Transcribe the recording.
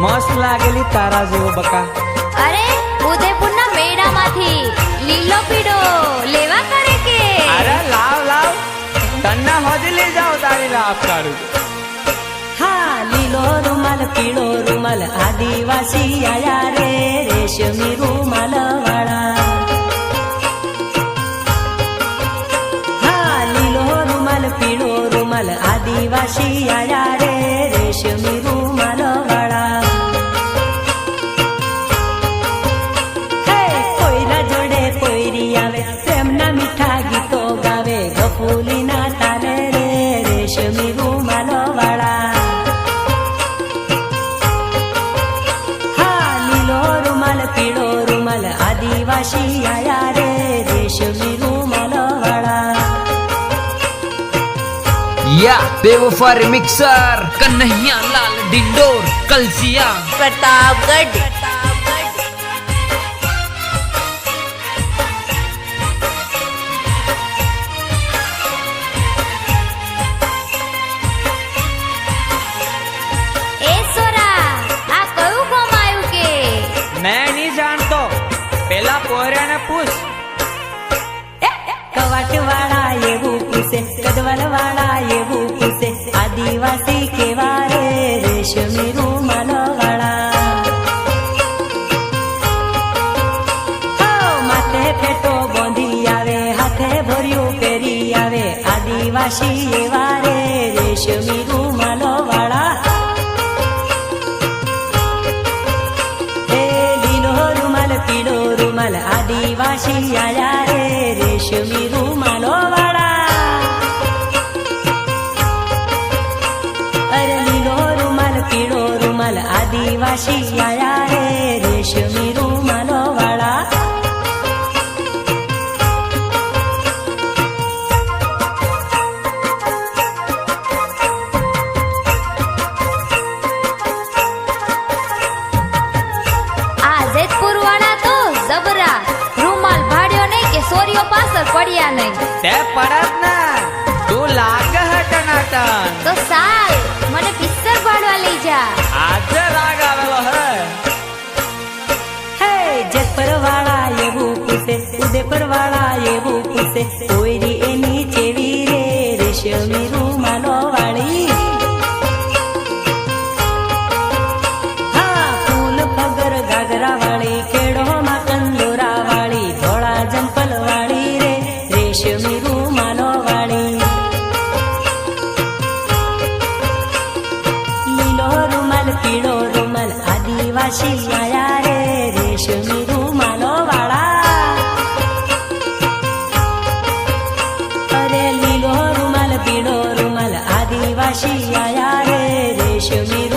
મસ્ત લાગેલી તારા જેવો બકા. અરે ઉદયપુરના મેળામાંથી લીલો પીળો લેવા કરે કે? અરે લાવ લાવ, તન્ના હોજી લઈ જાઓ તારી રાપ કાઢું. હા, લીલો રૂમાલ પીળો રૂમાલ આદિવાસી આયા રે, રેશમી રૂમાલ વાળા. હા, લીલો રૂમાલ પીળો રૂમાલ આદિવાસી આયા રે, રેશમી રૂમાલ વાળા. હે કોઈના જોડે કોઈરી આવે, પ્રેમના મીઠા ગીતો ગાવે, ગફુલીના તાલે રે, રેશમી રૂમાલ વાળા. પીળો રૂમાલ આદિવાસી આયા રે, રેશમી રૂમાલ વાળા. या बेवफा रिमिक्सर कन्हैया लाल डिंडोर कलसिया પ્રતાપગઢ. એ સોરા, આ કયું કોમ આવ્યું કે? મેં નહીં જાણતો, પેલા પોહર્યાને પૂછ. કવાટ વાળા એવું પૂછે, કદવલ વાળા એવું પૂછે, આદિવાસી કેવા રે, રેશમી રૂમાલ વાળા. માથે ફેટો બોંધી આવે, હાથે ભર્યું પહેરી આવે, આદિવાસી એવા રે, રેશમી રૂમાલ વાળા. એ લીલો રૂમાલ પીળો રૂમાલ આદિવાસી આયા રે, રેશમી રૂમાલો વાળા. અરે લીલો રૂમાલ પીળો રૂમાલ આદિવાસી આયા રે, રેશમી રૂમાલો વાળા. આ જેતપુર વાળા તો જબરા, રૂમાલ ભાડ્યો નહીં કે સોરીઓ પાછળ પડ્યા નહીં. તે પડત ને, તું લાગે હે ટનાટન. તો સાલ મને પિક્ચર ભાડવા લઈ જા. આજે રાગ આવેલો હે. હે જેતપર વાળા એવું પૂછે, ઉદયપુર વાળા એવું પૂછે, કોઈરી એની ચેવી રે, રેશમી રૂમાલો વાળી. હા, ફૂલ પગર ગાગરા વાળી, કેળોમાં કંદોરા વાળી, ધોળા જંપલ વાળી રે, રેશમી રૂમાલો વાળી. લીલો રૂમાલ પીળો રૂમાલ આદિવાસી આયા રે, રેશમી રૂમાલો વાળા. અરે લીલો રૂમાલ પીળો રૂમાલ આદિવાસી આયા રે, રેશમી